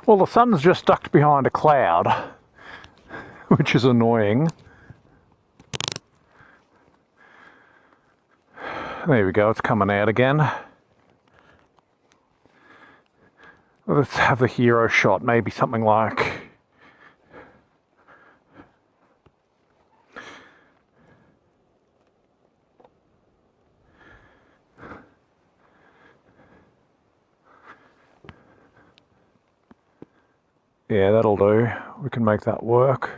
Well, the sun's just ducked behind a cloud, which is annoying. There we go, it's coming out again. Let's have the hero shot, maybe something like... Yeah, that'll do. We can make that work.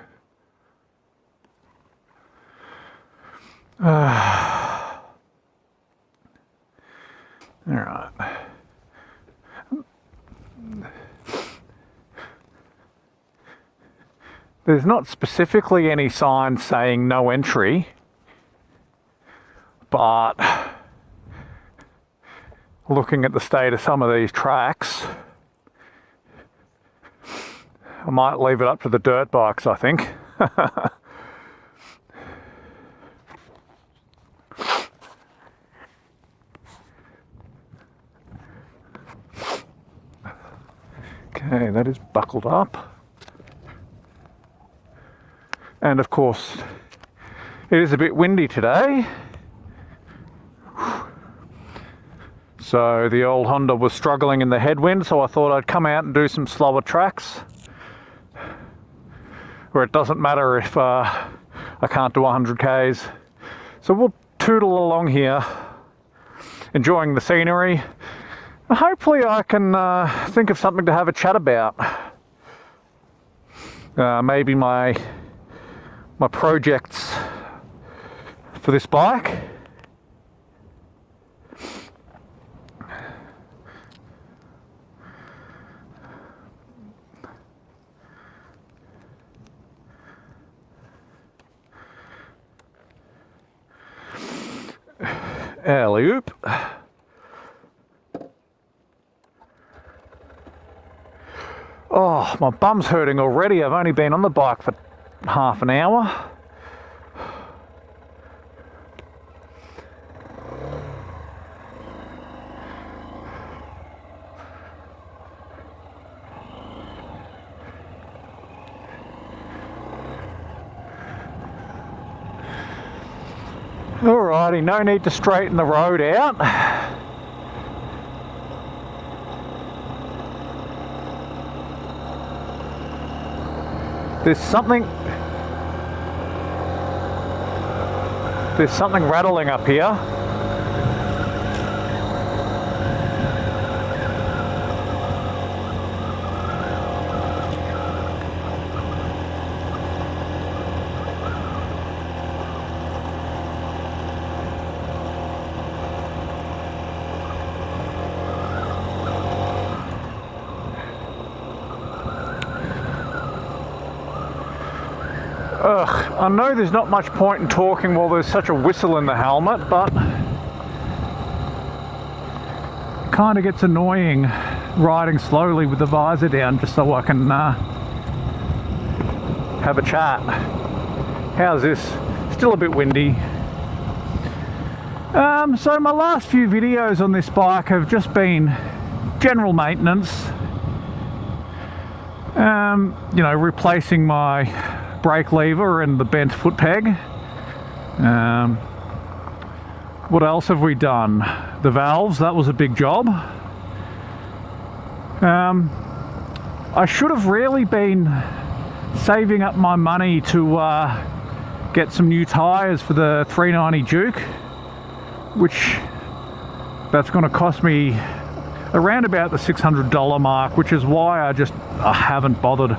Alright. There's not specifically any sign saying no entry, but looking at the state of some of these tracks, I might leave it up to the dirt bikes, I think. Okay, that is buckled up. And of course, it is a bit windy today. So the old Honda was struggling in the headwind, so I thought I'd come out and do some slower tracks, where it doesn't matter if I can't do 100 Ks. So we'll tootle along here, enjoying the scenery. Hopefully I can think of something to have a chat about. Maybe my projects for this bike. Alley-oop. Oh, my bum's hurting already. I've only been on the bike for half an hour. Alrighty, no need to straighten the road out. There's something rattling up here. Ugh, I know there's not much point in talking while there's such a whistle in the helmet, but it kind of gets annoying riding slowly with the visor down just so I can have a chat. How's this? Still a bit windy. So my last few videos on this bike have just been general maintenance. You know, replacing my brake lever and the bent foot peg. What else have we done? The valves, that was a big job. I should have really been saving up my money to get some new tyres for the 390 Duke, which that's going to cost me around about the $600 mark, which is why I haven't bothered.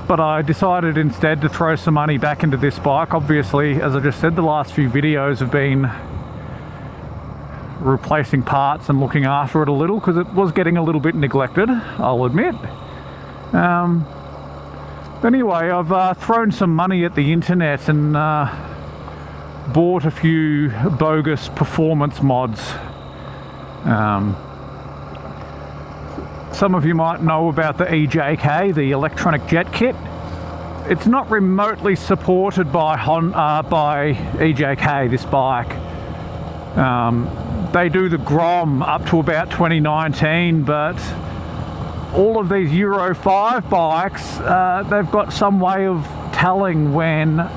But I decided instead to throw some money back into this bike. Obviously, as I just said, the last few videos have been replacing parts and looking after it a little, because it was getting a little bit neglected, I'll admit. Anyway, I've thrown some money at the internet and bought a few bogus performance mods. Some of you might know about the EJK, the electronic jet kit. It's not remotely supported by EJK, this bike. They do the GROM up to about 2019, but all of these Euro 5 bikes, they've got some way of telling when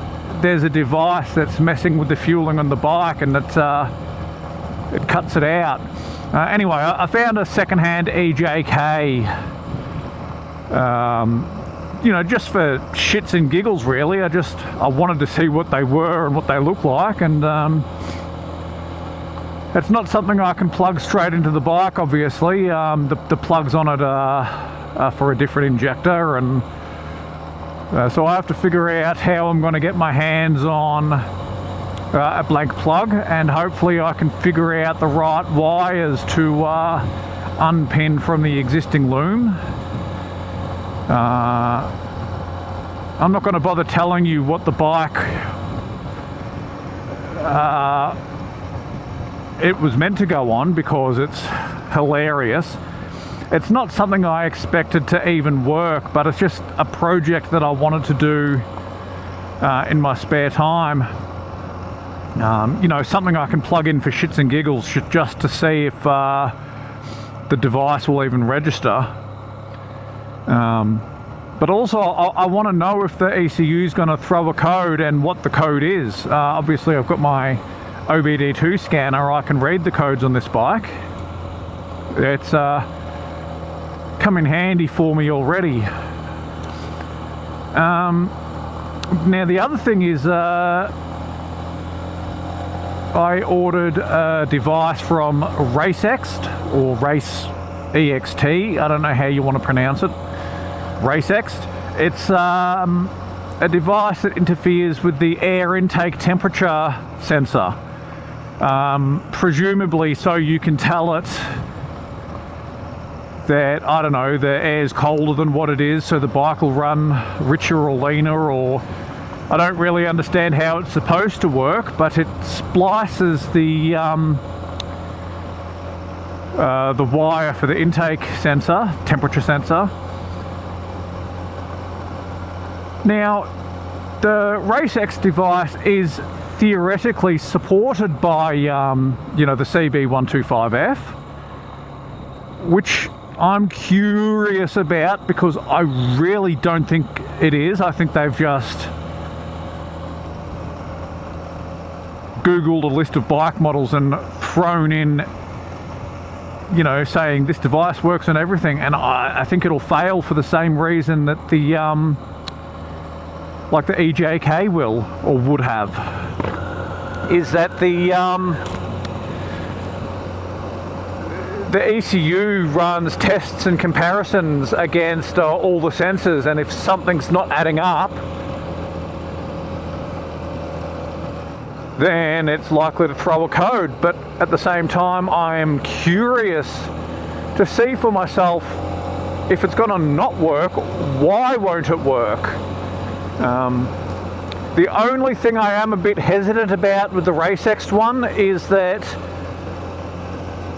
there's a device that's messing with the fueling on the bike, and it cuts it out. Anyway, I found a second-hand EJK, you know, just for shits and giggles really. I wanted to see what they were and what they look like, and it's not something I can plug straight into the bike, obviously. The plugs on it are for a different injector, and so I have to figure out how I'm going to get my hands on a blank plug, and hopefully I can figure out the right wires to unpin from the existing loom. I'm not going to bother telling you what the bike it was meant to go on, because it's hilarious. It's not something I expected to even work, but it's just a project that I wanted to do in my spare time. You know, something I can plug in for shits and giggles, just to see if the device will even register. But also I want to know if the ECU is going to throw a code and what the code is. Obviously I've got my OBD2 scanner. I can read the codes on this bike. It's come in handy for me already. Now the other thing is, I ordered a device from RaceXT, or Race EXT. I don't know how you want to pronounce it. RaceXT. It's a device that interferes with the air intake temperature sensor. Presumably so you can tell it that, I don't know, the air's colder than what it is, so the bike will run richer or leaner, or I don't really understand how it's supposed to work, but it splices the wire for the intake sensor, temperature sensor. Now, the RaceXT device is theoretically supported by, you know, the CB125F, which I'm curious about, because I really don't think it is. I think they've just Googled a list of bike models and thrown in, you know, saying this device works on everything, and I think it'll fail for the same reason that the like the EJK will, or would have, is that the ECU runs tests and comparisons against all the sensors, and if something's not adding up, then it's likely to throw a code. But at the same time, I'm curious to see for myself, if it's going to not work, why won't it work? The only thing I am a bit hesitant about with the RaceXT one is that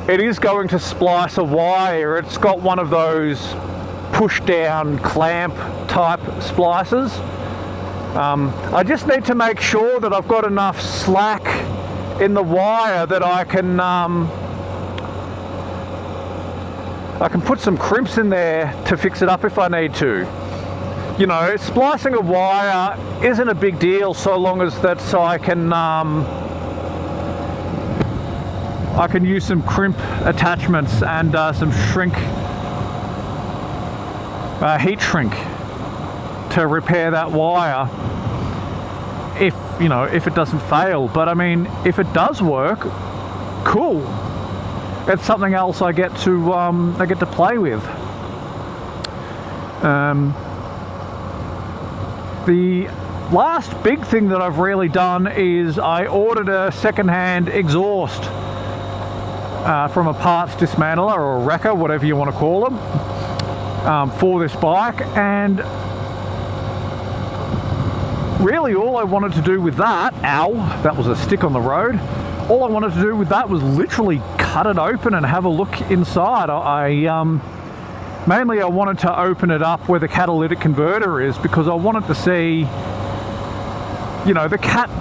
it is going to splice a wire. It's got one of those push down clamp type splicers. I just need to make sure that I've got enough slack in the wire that I can put some crimps in there to fix it up if I need to. You know, splicing a wire isn't a big deal, so long as that I can use some crimp attachments and some shrink, heat shrink, to repair that wire if, you know, if it doesn't fail. But I mean, if it does work, cool. It's something else I get to play with. The last big thing that I've really done is I ordered a second-hand exhaust from a parts dismantler or a wrecker, whatever you want to call them, for this bike. And really all I wanted to do with that, that was a stick on the road, all I wanted to do with that was literally cut it open and have a look inside. Mainly I wanted to open it up where the catalytic converter is, because I wanted to see, you know, the cat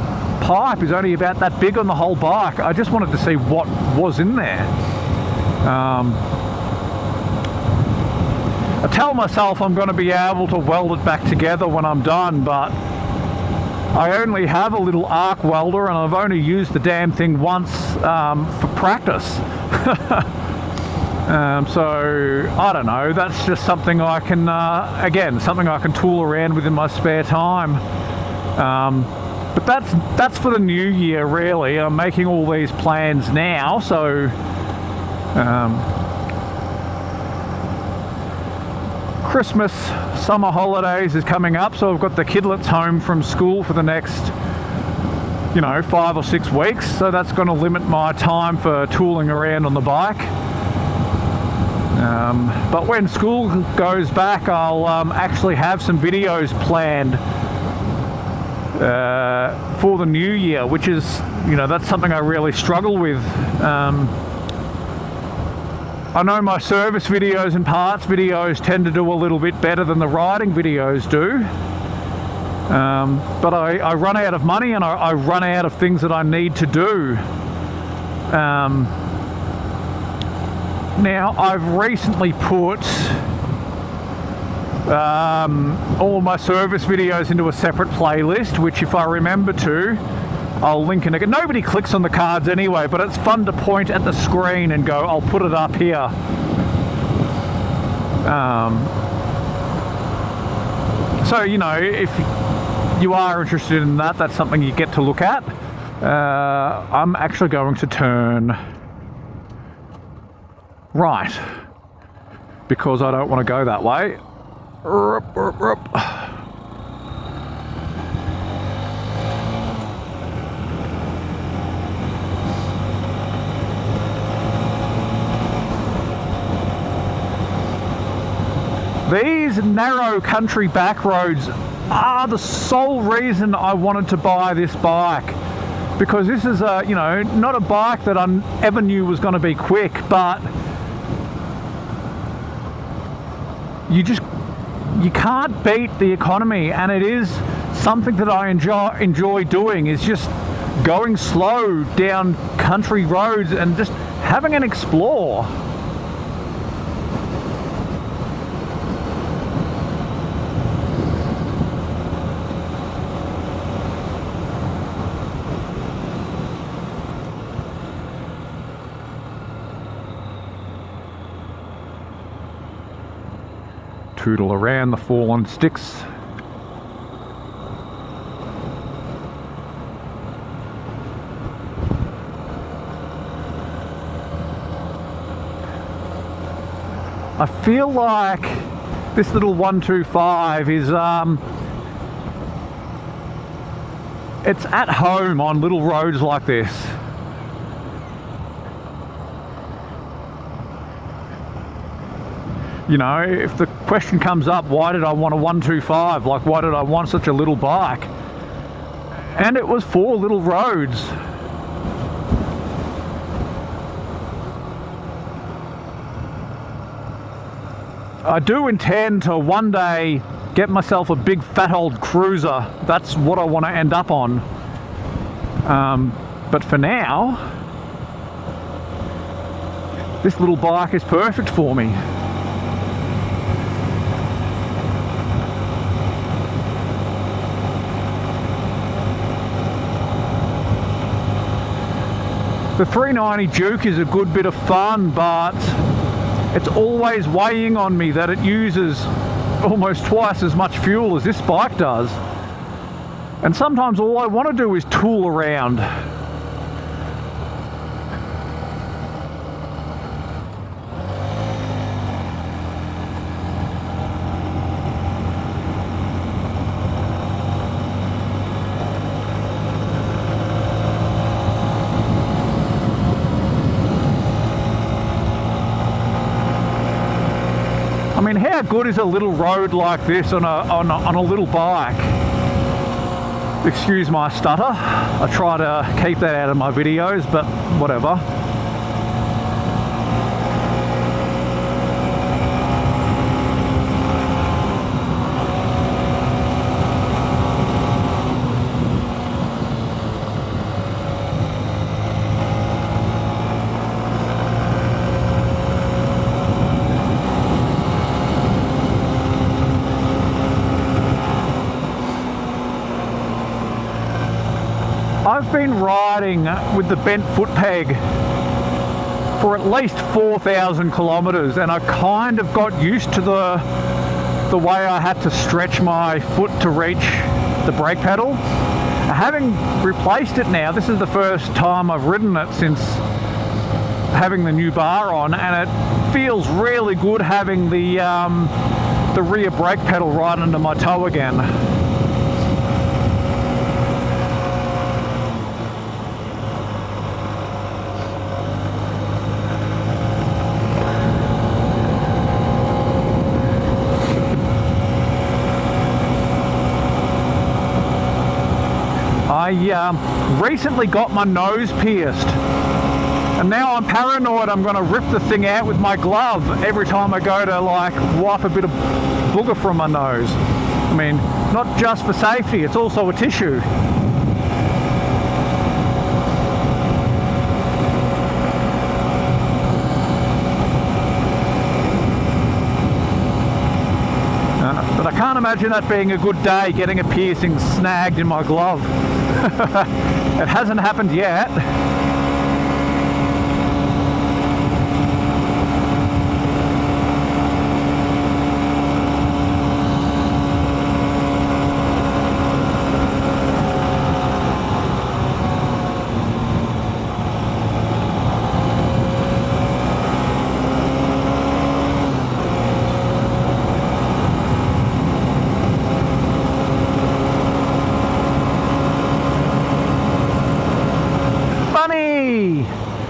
pipe is only about that big on the whole bike. I just wanted to see what was in there. tell myself I'm going to be able to weld it back together when I'm done, but I only have a little arc welder and I've only used the damn thing once for practice. So I don't know, that's just something I can, again, something I can tool around with in my spare time. But that's for the new year, really. I'm making all these plans now, so Christmas, summer holidays is coming up, so I've got the kidlets home from school for the next, 5 or 6 weeks, so that's going to limit my time for tooling around on the bike. But when school goes back, I'll actually have some videos planned for the new year, which is, that's something I really struggle with. I know my service videos and parts videos tend to do a little bit better than the riding videos do, but I run out of money and I run out of things that I need to do. Now, I've recently put all my service videos into a separate playlist, which if I remember to, I'll link in again. Nobody clicks on the cards anyway, but it's fun to point at the screen and go, I'll put it up here. So, if you are interested in that, that's something you get to look at. I'm actually going to turn right because I don't want to go that way. These narrow country back roads are the sole reason I wanted to buy this bike, because this is a, not a bike that I ever knew was going to be quick, but you can't beat the economy, and it is something that I enjoy doing, is just going slow down country roads and just having an explore. Tootle around the fallen sticks. I feel like this little 125 is it's at home on little roads like this. If the question comes up, why did I want a 125? Like, why did I want such a little bike? And it was for little roads. I do intend to one day get myself a big fat old cruiser. That's what I want to end up on. But for now, this little bike is perfect for me. The 390 Duke is a good bit of fun, but it's always weighing on me that it uses almost twice as much fuel as this bike does. And sometimes all I want to do is tool around. I mean, how good is a little road like this on a little bike? Excuse my stutter. I try to keep that out of my videos, but whatever. I've been riding with the bent foot peg for at least 4,000 kilometres, and I kind of got used to the way I had to stretch my foot to reach the brake pedal. Having replaced it now, this is the first time I've ridden it since having the new bar on, and it feels really good having the rear brake pedal right under my toe again. I recently got my nose pierced, and now I'm paranoid I'm going to rip the thing out with my glove every time I go to like wipe a bit of booger from my nose. I mean, not just for safety, it's also a tissue. But I can't imagine that being a good day, getting a piercing snagged in my glove. It hasn't happened yet.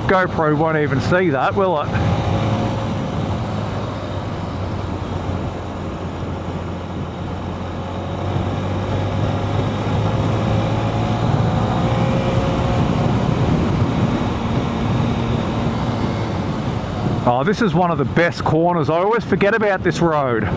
GoPro won't even see that, will it? Oh, this is one of the best corners. I always forget about this road.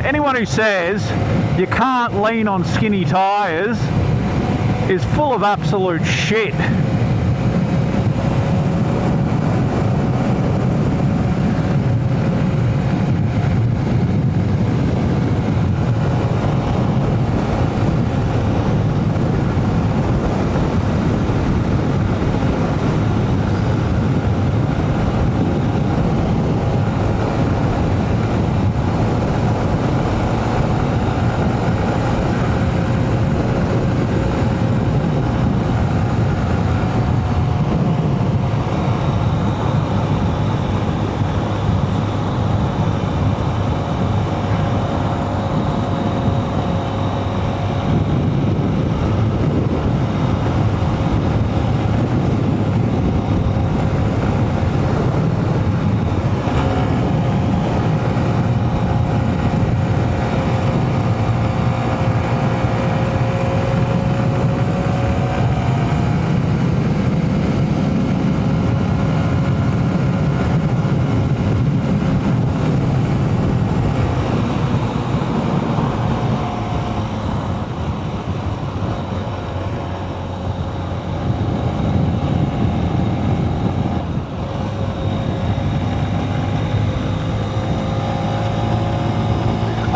Anyone who says you can't lean on skinny tyres is full of absolute shit.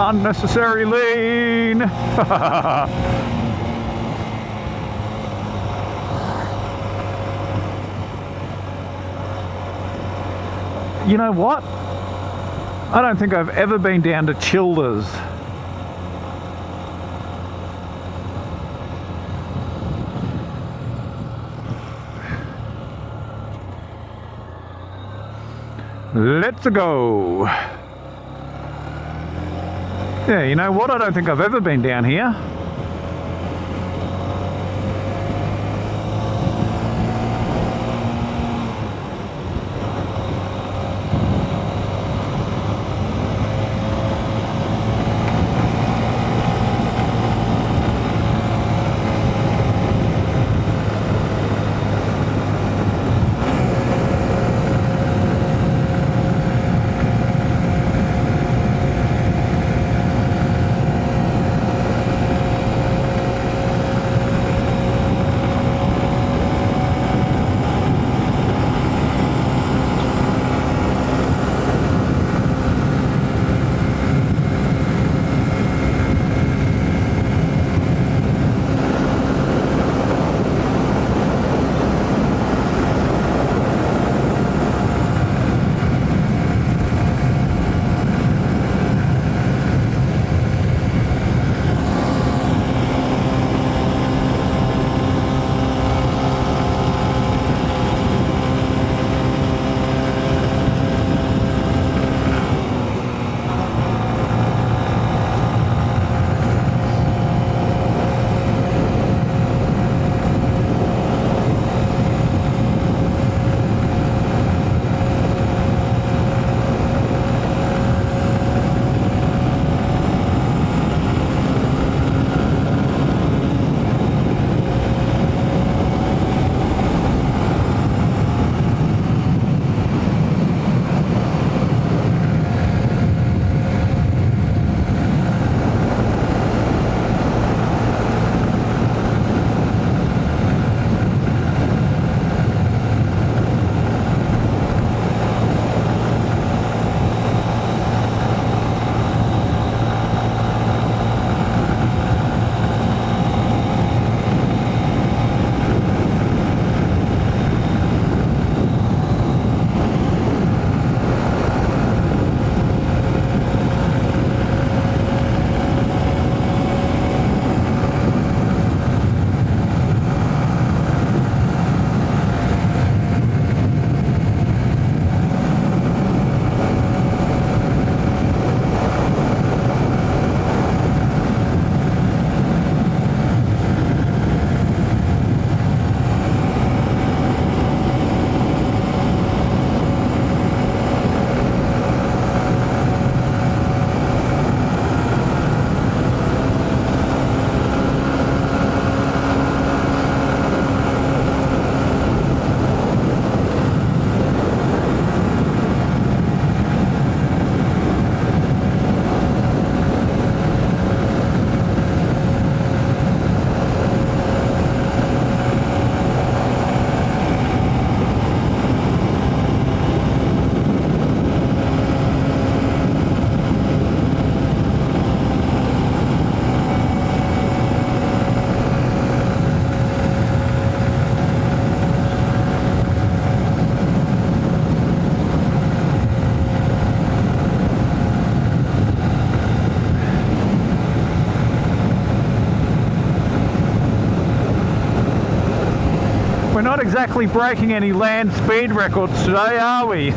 Unnecessary lean. You know what? I don't think I've ever been down to Childers. Let's go. Yeah, you know what? I don't think I've ever been down here. We're not exactly breaking any land speed records today, are we?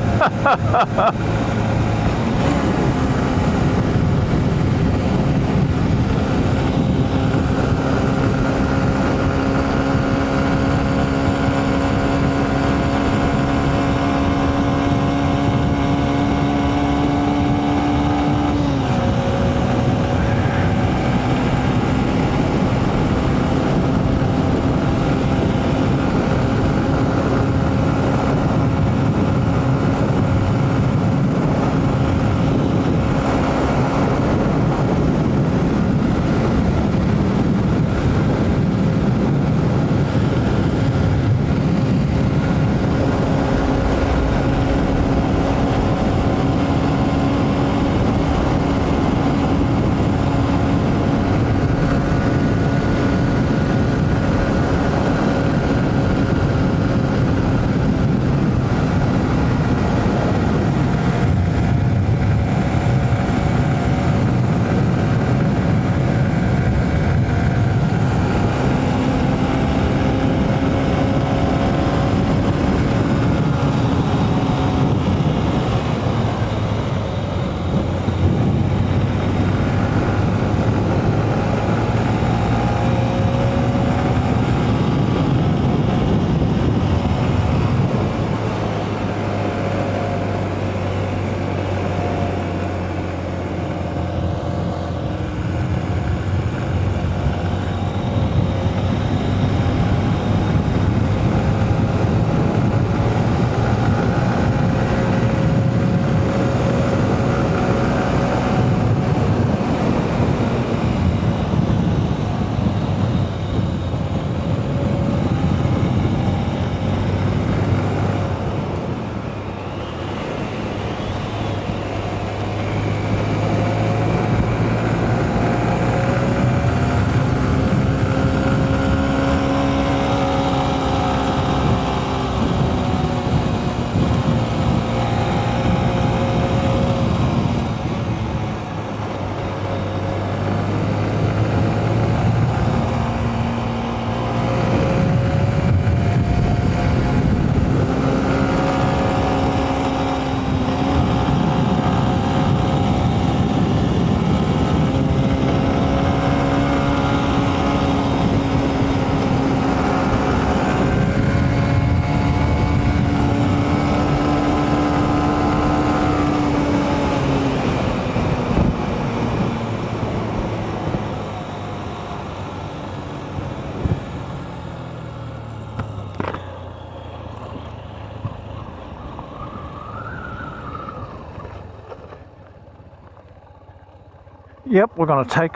Yep, we're going to take...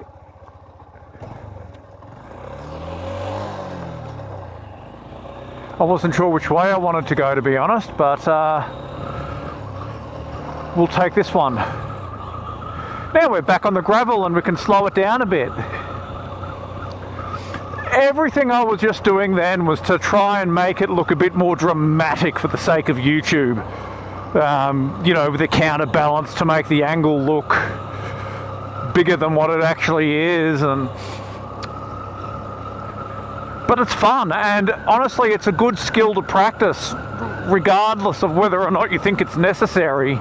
I wasn't sure which way I wanted to go, to be honest, but we'll take this one. Now we're back on the gravel and we can slow it down a bit. Everything I was just doing then was to try and make it look a bit more dramatic for the sake of YouTube. You know, with the counterbalance to make the angle look bigger than what it actually is, but it's fun, and honestly it's a good skill to practice regardless of whether or not you think it's necessary. You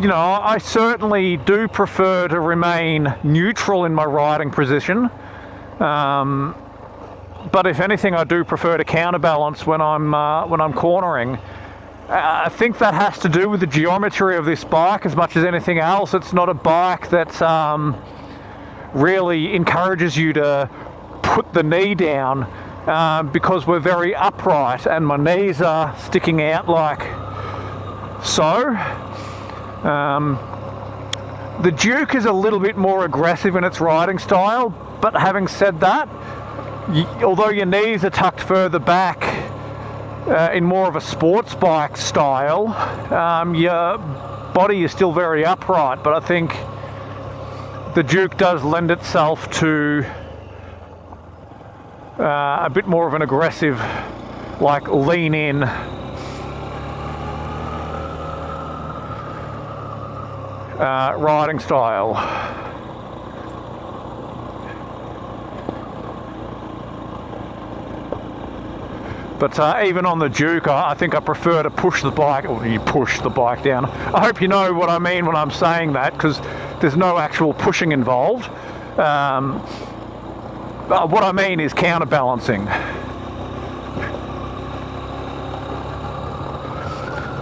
know, I certainly do prefer to remain neutral in my riding position, but if anything I do prefer to counterbalance when I'm cornering. I think that has to do with the geometry of this bike as much as anything else. It's not a bike that really encourages you to put the knee down because we're very upright and my knees are sticking out like so. The Duke is a little bit more aggressive in its riding style, but having said that, although your knees are tucked further back in more of a sports bike style, your body is still very upright, but I think the Duke does lend itself to a bit more of an aggressive, like, lean in riding style. But even on the Duke, I think I prefer to push the bike, or you push the bike down. I hope you know what I mean when I'm saying that, because there's no actual pushing involved. What I mean is counterbalancing.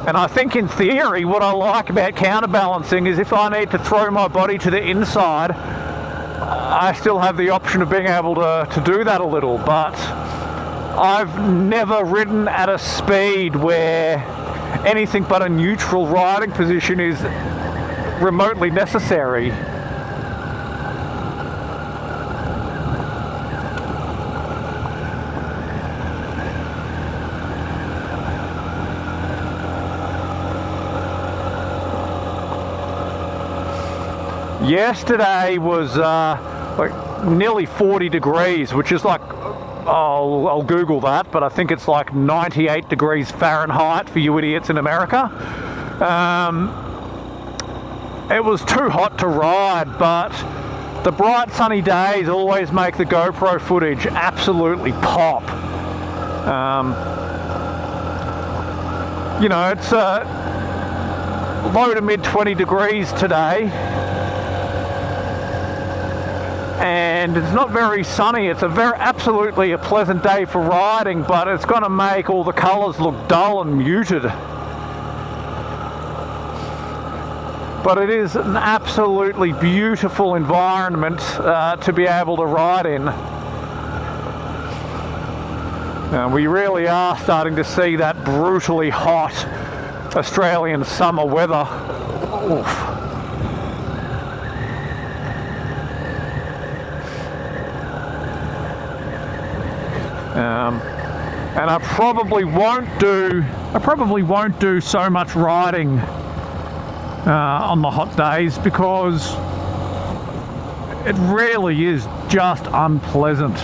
And I think in theory what I like about counterbalancing is if I need to throw my body to the inside, I still have the option of being able to do that a little, but I've never ridden at a speed where anything but a neutral riding position is remotely necessary. Yesterday was like nearly 40 degrees, which is like, I'll Google that, but I think it's like 98 degrees Fahrenheit for you idiots in America. It was too hot to ride, but the bright sunny days always make the GoPro footage absolutely pop. You know, it's low to mid 20 degrees today, and it's not very sunny. It's absolutely a pleasant day for riding, but it's going to make all the colours look dull and muted. But it is an absolutely beautiful environment to be able to ride in. We really are starting to see that brutally hot Australian summer weather. Oof. And I probably won't do so much riding on the hot days, because it really is just unpleasant.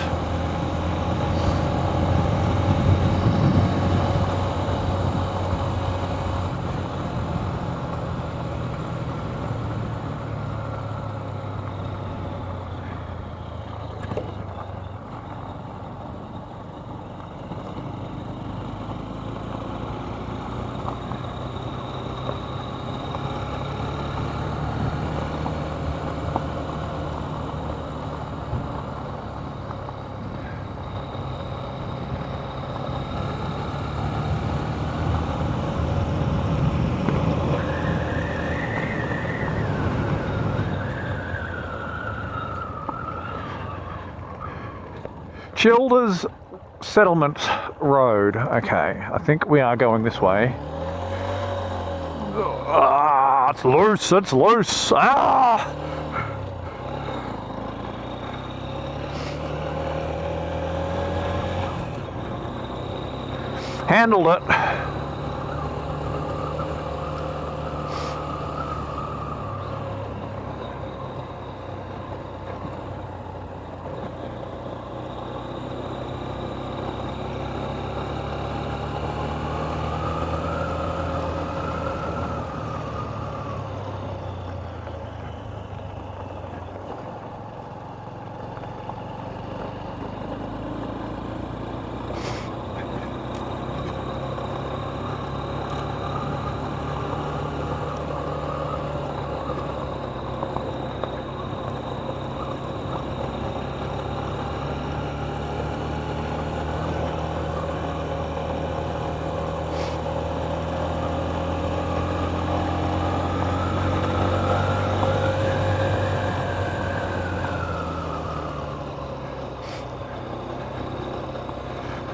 Childers Settlement Road. Okay, I think we are going this way. Ah, it's loose, it's loose. Ah! Handled it.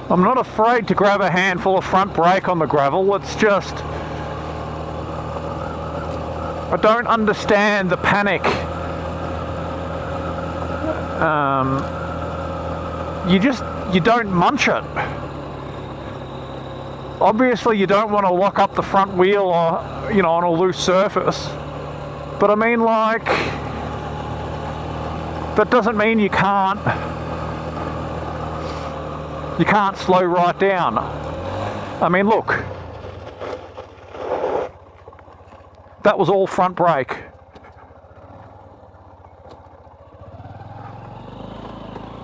I'm not afraid to grab a handful of front brake on the gravel. It's just, I don't understand the panic. You don't munch it. Obviously you don't want to lock up the front wheel or, you know, on a loose surface. But I mean, like, that doesn't mean you can't slow right down. I mean, look. That was all front brake.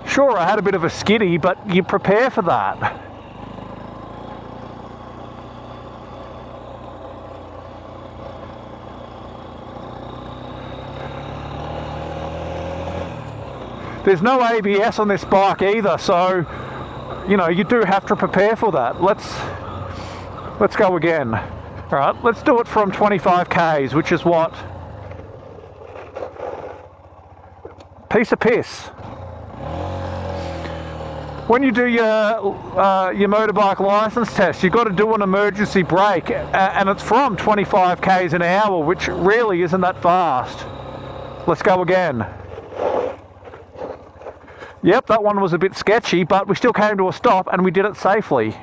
Sure, I had a bit of a skiddy, but you prepare for that. There's no ABS on this bike either, so, you know, you do have to prepare for that. Let's go again. All right, let's do it from 25 Ks, which is what? Piece of piss. When you do your motorbike license test, you've got to do an emergency brake, and it's from 25 Ks an hour, which really isn't that fast. Let's go again. Yep, that one was a bit sketchy, but we still came to a stop and we did it safely.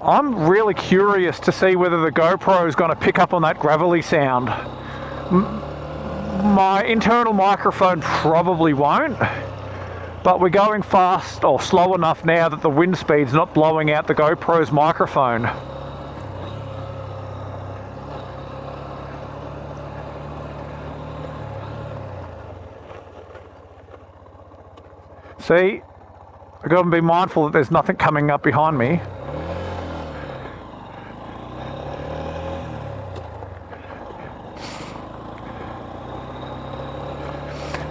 I'm really curious to see whether the GoPro is going to pick up on that gravelly sound. My internal microphone probably won't, but we're going fast or slow enough now that the wind speed's not blowing out the GoPro's microphone. See, I've got to be mindful that there's nothing coming up behind me.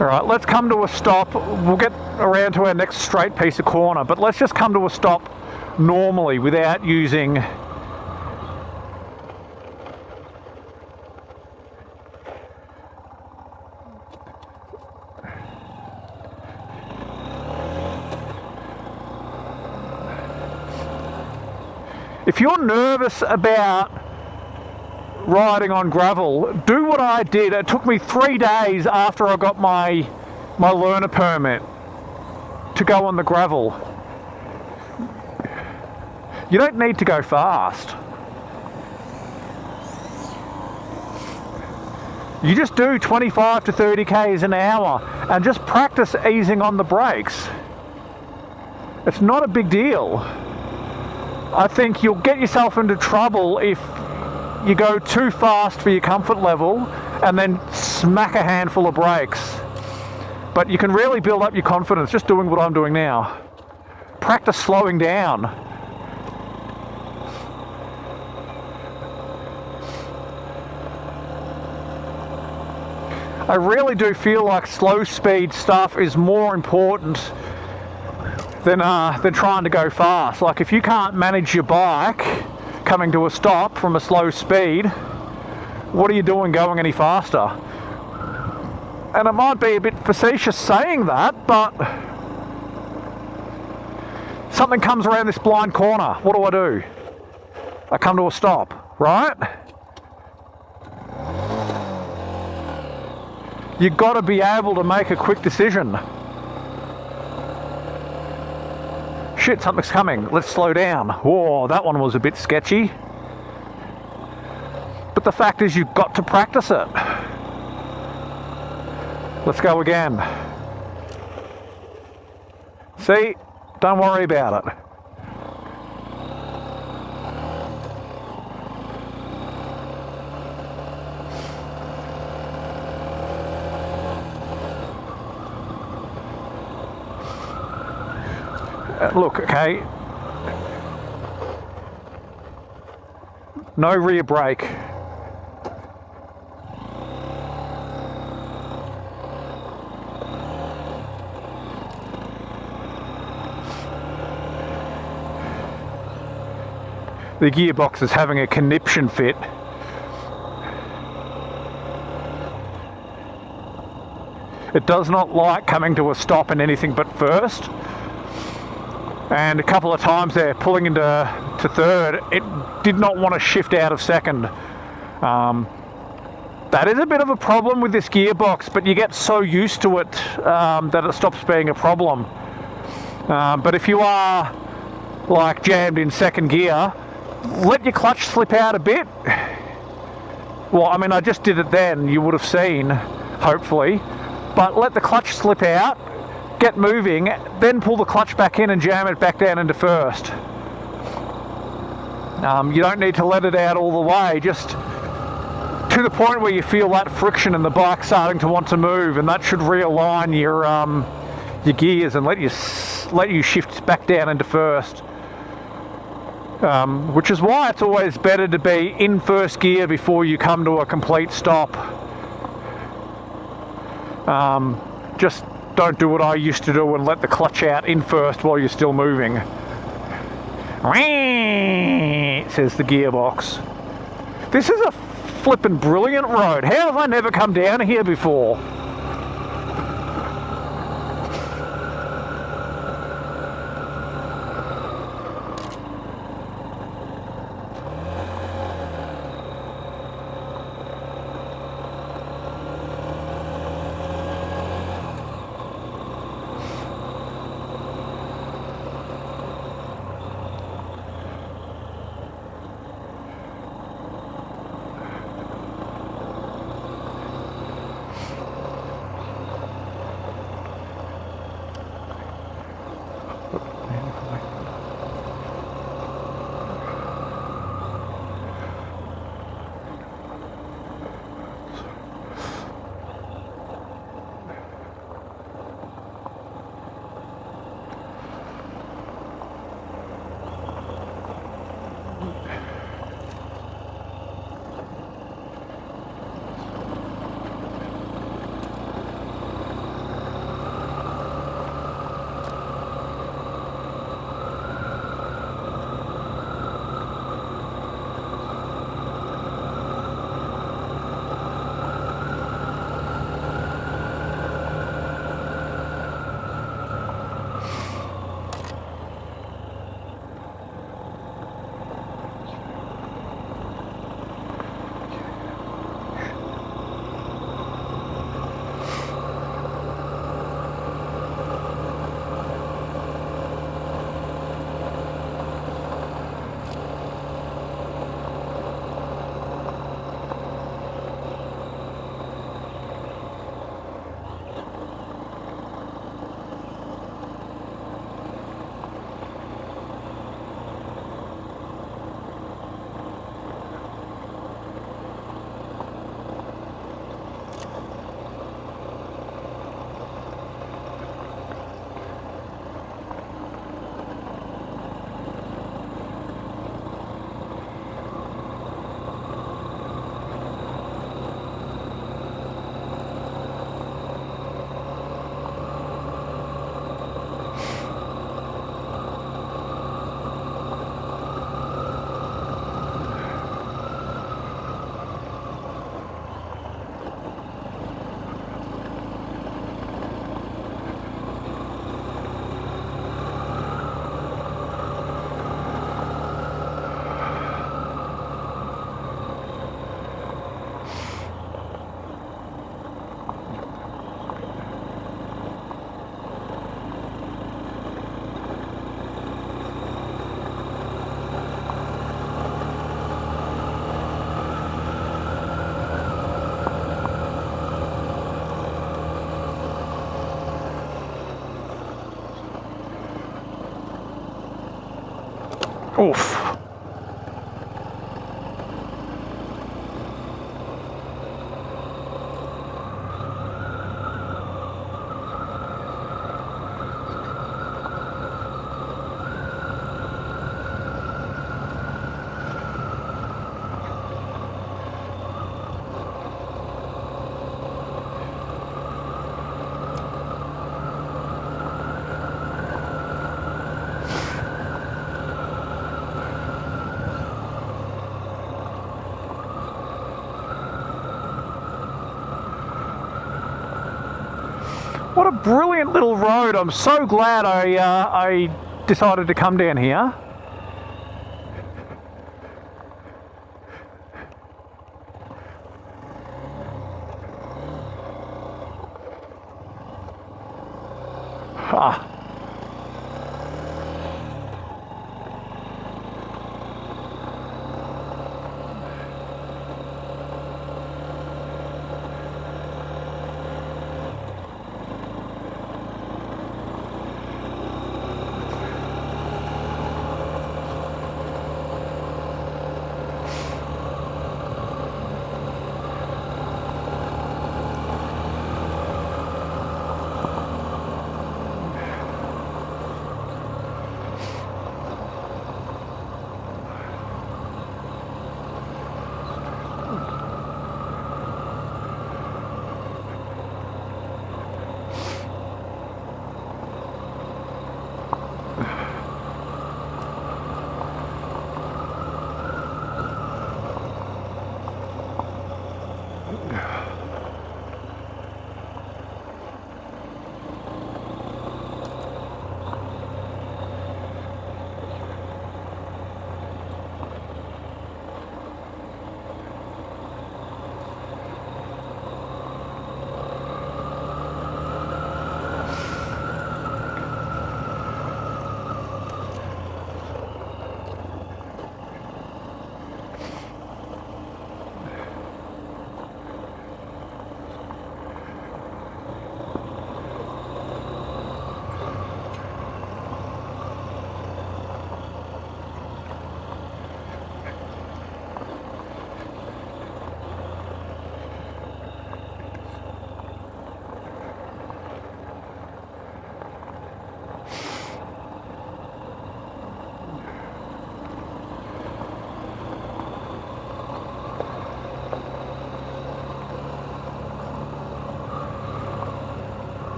Alright, let's come to a stop. We'll get around to our next straight piece of corner, but let's just come to a stop normally without using If you're nervous about riding on gravel, do what I did. It took me 3 days after I got my learner permit to go on the gravel. You don't need to go fast. You just do 25 to 30 Ks an hour and just practice easing on the brakes. It's not a big deal. I think you'll get yourself into trouble if you go too fast for your comfort level and then smack a handful of brakes. But you can really build up your confidence just doing what I'm doing now. Practice slowing down. I really do feel like slow speed stuff is more important than trying to go fast. Like if you can't manage your bike coming to a stop from a slow speed, what are you doing going any faster? And it might be a bit facetious saying that, but something comes around this blind corner. What do? I come to a stop, right? You've got to be able to make a quick decision. Shit, something's coming. Let's slow down. Whoa, that one was a bit sketchy. But the fact is, you've got to practice it. Let's go again. See? Don't worry about it. Look, okay. No rear brake. The gearbox is having a conniption fit. It does not like coming to a stop in anything but first. And a couple of times there, pulling into third, it did not want to shift out of second. That is a bit of a problem with this gearbox, but you get so used to it that it stops being a problem. But if you are like jammed in second gear, let your clutch slip out a bit. Well, I mean, I just did it then, you would have seen, hopefully. But let the clutch slip out, get moving, then pull the clutch back in and jam it back down into first. You don't need to let it out all the way, just to the point where you feel that friction and the bike starting to want to move, and that should realign your gears and let you shift back down into first. Which is why it's always better to be in first gear before you come to a complete stop. Just don't do what I used to do and let the clutch out in first while you're still moving. Says the gearbox. This is a flippin' brilliant road. How have I never come down here before? Oof. What a brilliant little road. I'm so glad I decided to come down here. Ah.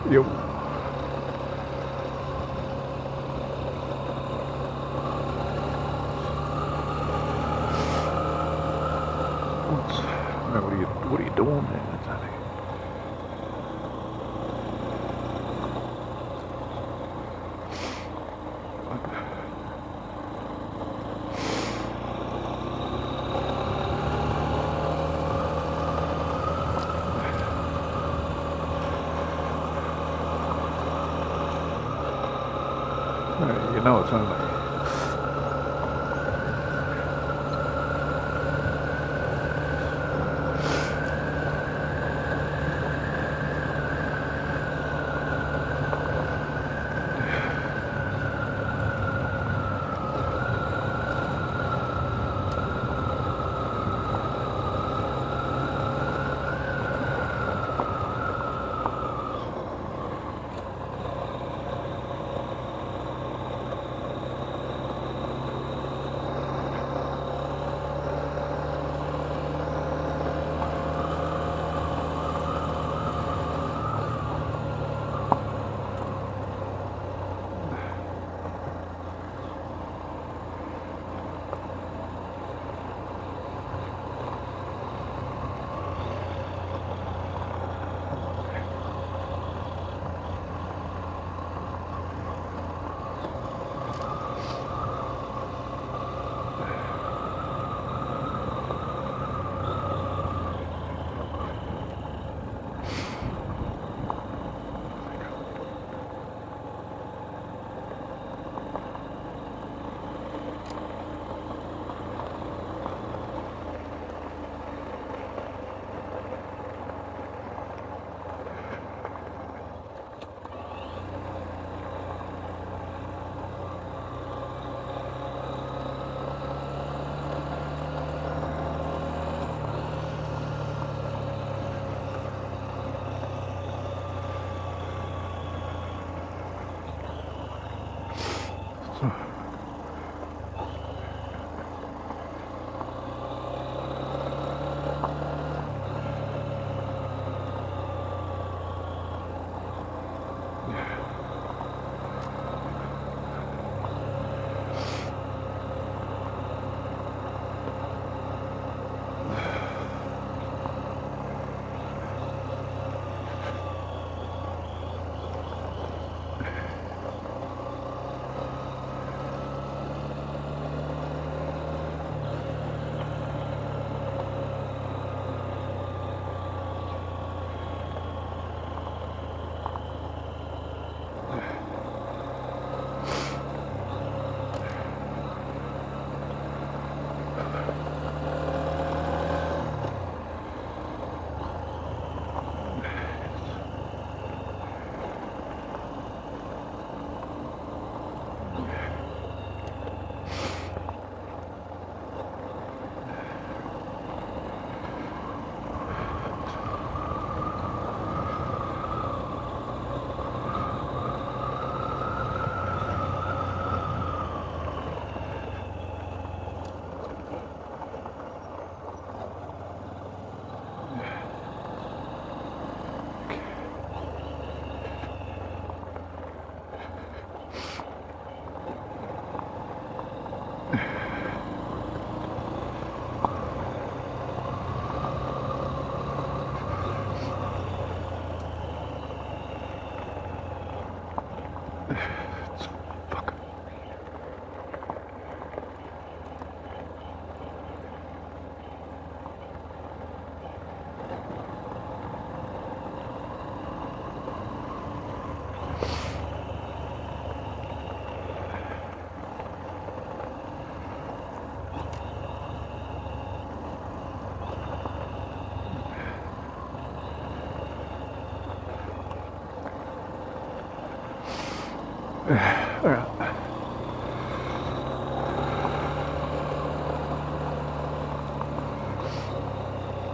Yep. What are you doing there, Tony? You know it's only.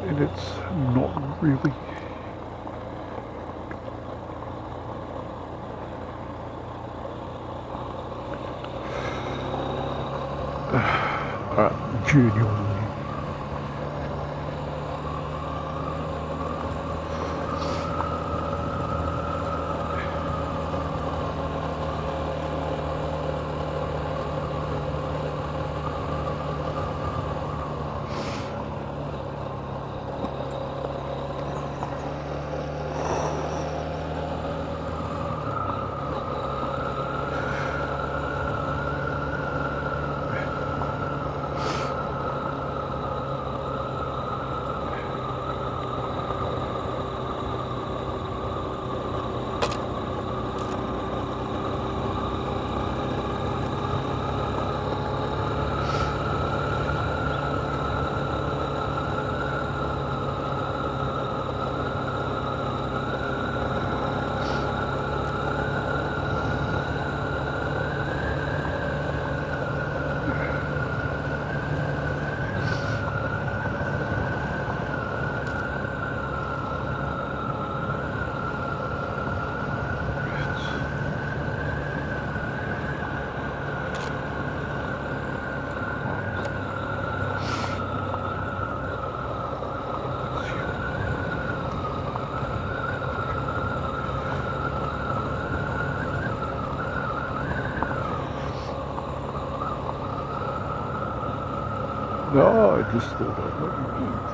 and it's not really. Genuinely. No, I just thought I'd let you eat.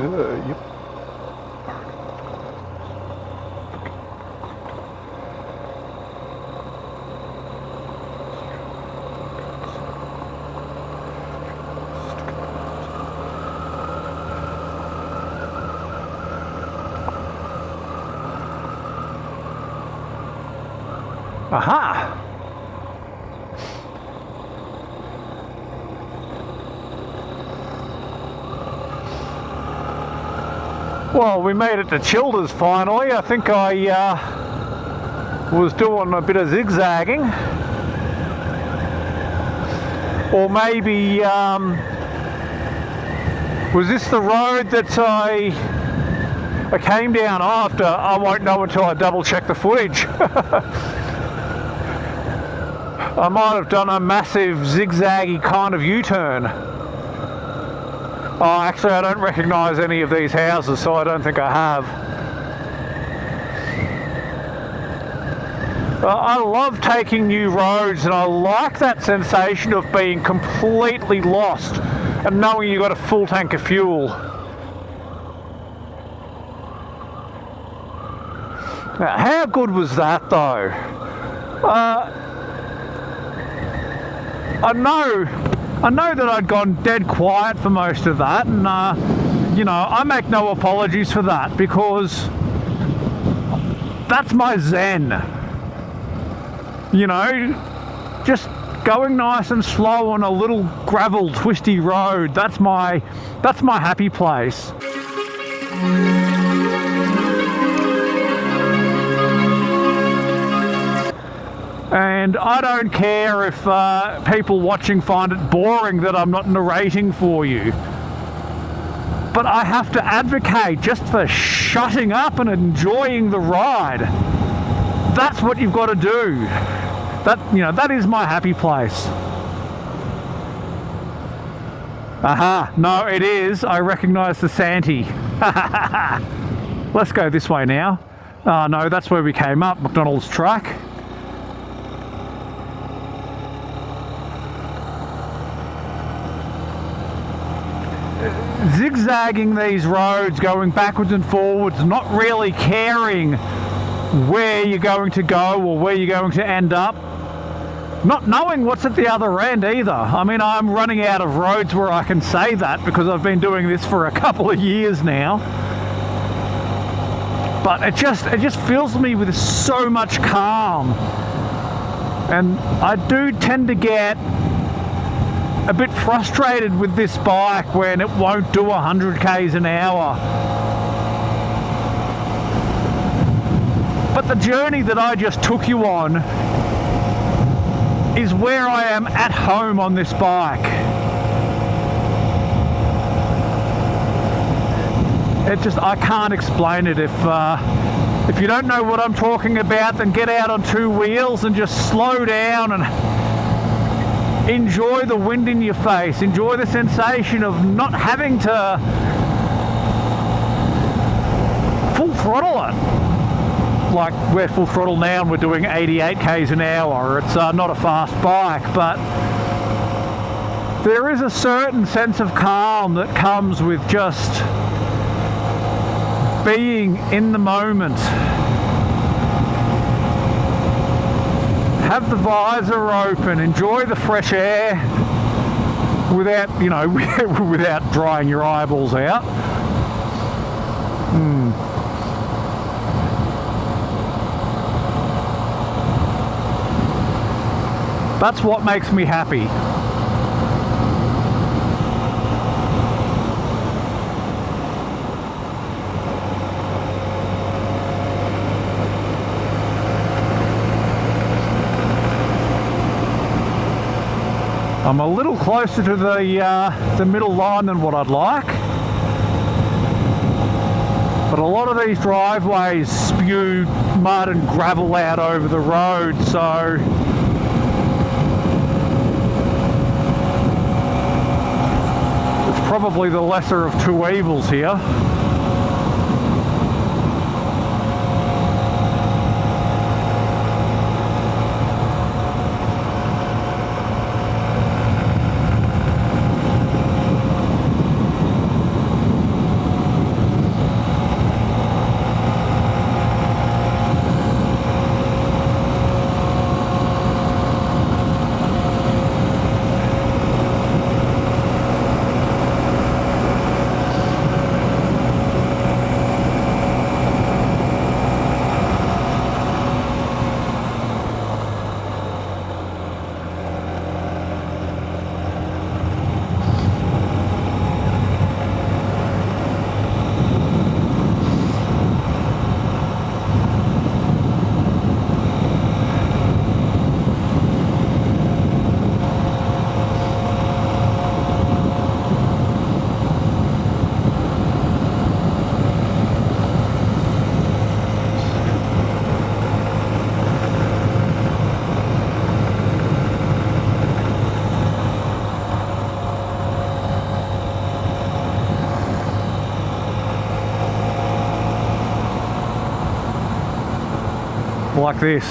Yep. Aha! Well, we made it to Childers finally. I think I was doing a bit of zigzagging. Or maybe, was this the road that I came down after? I won't know until I double check the footage. I might have done a massive zigzaggy kind of U-turn. Oh, actually I don't recognise any of these houses, so I don't think I have. I love taking new roads, and I like that sensation of being completely lost and knowing you've got a full tank of fuel. Now, how good was that though? I know I know that I'd gone dead quiet for most of that, and you know, I make no apologies for that, because that's my zen. You know, just going nice and slow on a little gravel twisty road, that's my happy place. And I don't care if people watching find it boring that I'm not narrating for you. But I have to advocate just for shutting up and enjoying the ride. That's what you've got to do. That, you know, that is my happy place. Aha, no, it is. I recognise the Santee. Let's go this way now. Oh no, that's where we came up, McDonald's truck. Zigzagging these roads, going backwards and forwards, not really caring where you're going to go or where you're going to end up. Not knowing what's at the other end either. I mean, I'm running out of roads where I can say that because I've been doing this for a couple of years now. But it just fills me with so much calm. And I do tend to get a bit frustrated with this bike when it won't do 100 k's an hour. But the journey that I just took you on is where I am at home on this bike. I can't explain it. If you don't know what I'm talking about, then get out on two wheels and just slow down and enjoy the wind in your face. Enjoy the sensation of not having to full throttle it. Like, we're full throttle now and we're doing 88 k's an hour. It's not a fast bike, but there is a certain sense of calm that comes with just being in the moment. Have the visor open, enjoy the fresh air without, you know, without drying your eyeballs out. That's what makes me happy. I'm a little closer to the middle line than what I'd like. But a lot of these driveways spew mud and gravel out over the road, so it's probably the lesser of two evils here. Like this.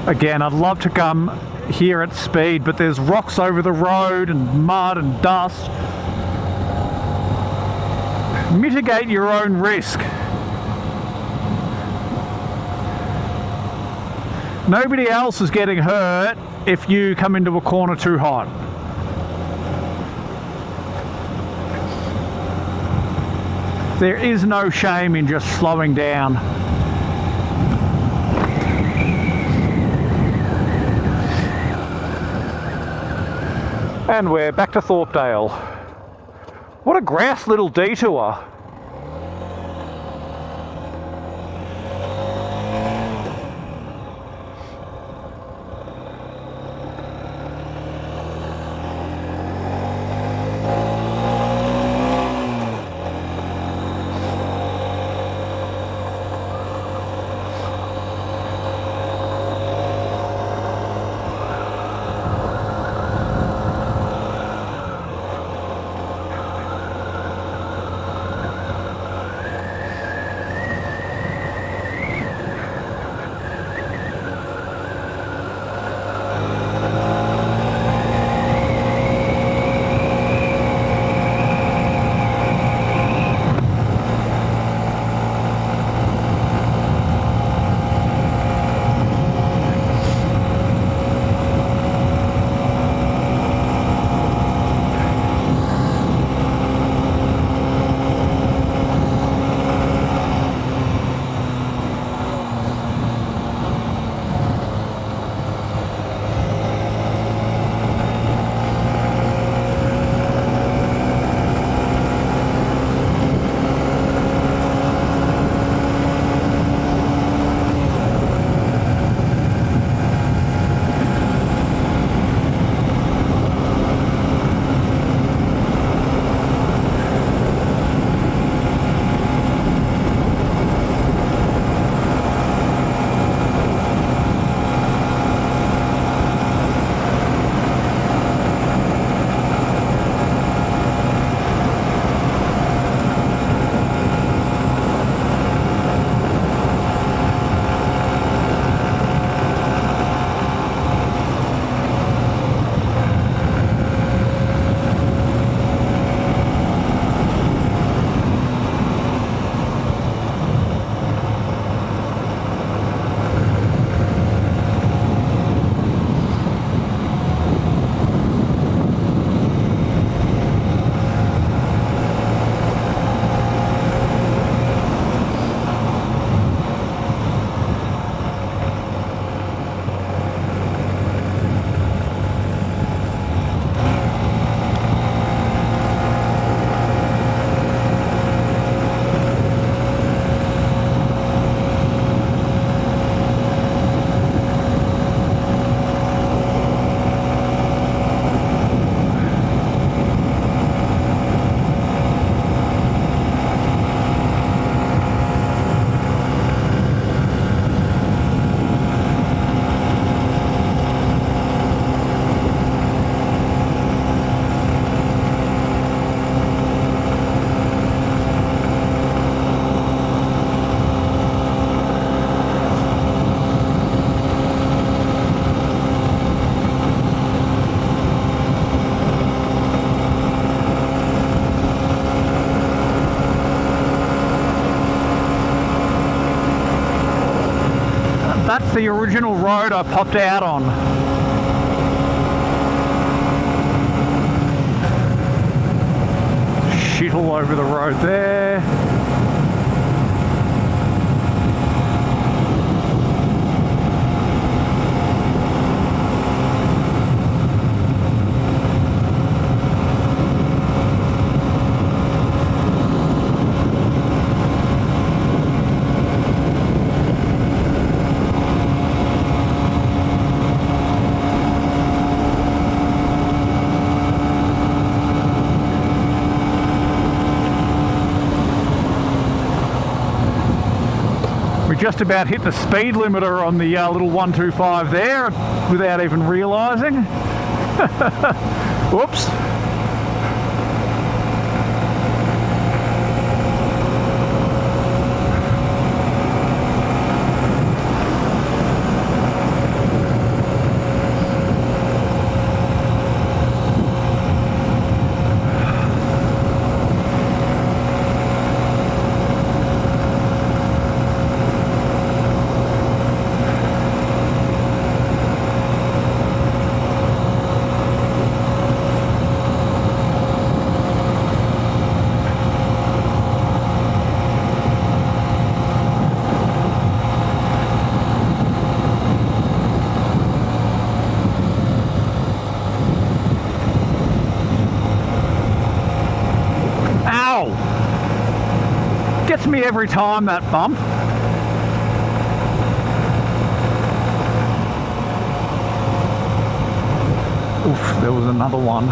Again, I'd love to come here at speed, but there's rocks over the road and mud and dust. Mitigate your own risk. Nobody else is getting hurt if you come into a corner too hot. There is no shame in just slowing down. And we're back to Thorpedale. What a grass little detour. That's the original road I popped out on. Shit all over the road there. Just about hit the speed limiter on the little 125 there without even realising. Whoops. every time, that bump. Oof, there was another one.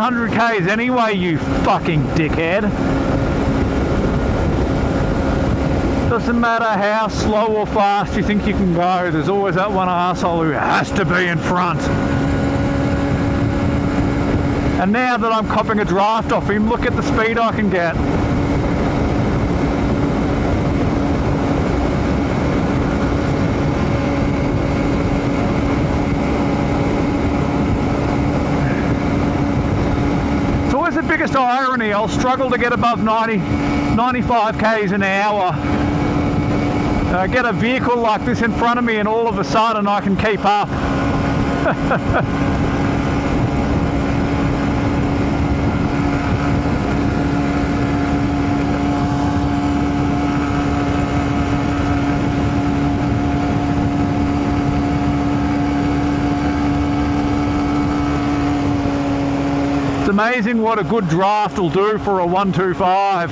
100 k's anyway, you fucking dickhead. Doesn't matter how slow or fast you think you can go, there's always that one arsehole who has to be in front. And now that I'm copping a draft off him, look at the speed I can get. It's always the biggest irony. I'll struggle to get above 95 k's an hour. Get a vehicle like this in front of me and all of a sudden I can keep up. It's amazing what a good draft will do for a 125.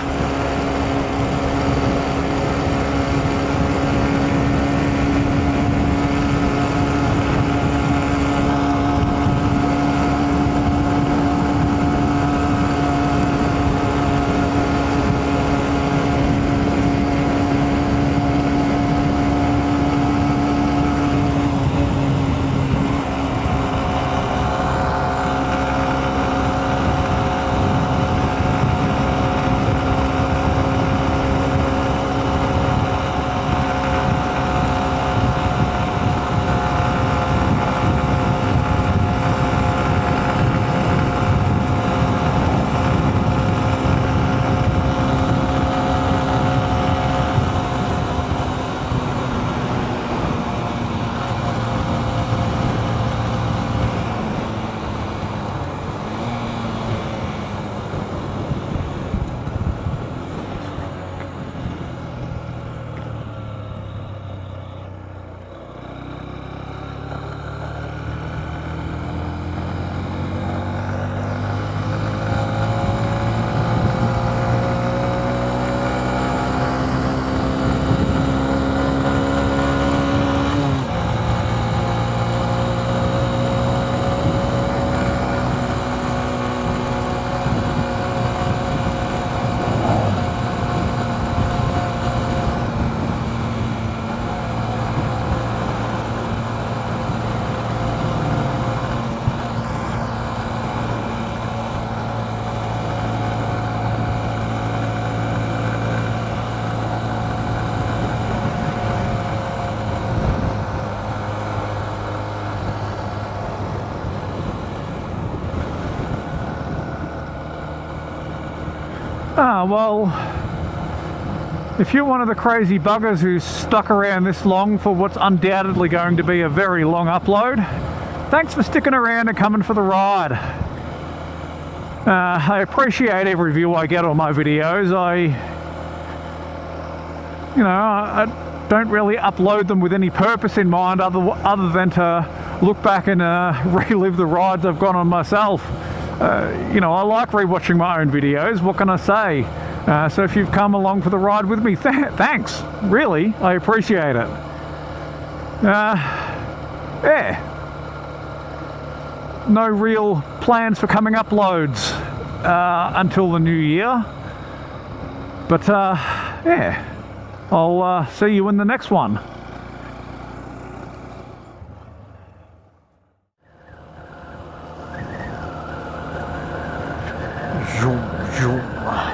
Ah, well, if you're one of the crazy buggers who's stuck around this long for what's undoubtedly going to be a very long upload, thanks for sticking around and coming for the ride. I appreciate every view I get on my videos. I don't really upload them with any purpose in mind other than to look back and relive the rides I've gone on myself. I like rewatching my own videos, what can I say? So if you've come along for the ride with me, thanks, really, I appreciate it. Yeah, no real plans for coming uploads until the new year, but yeah, I'll see you in the next one. Zoom, zoom.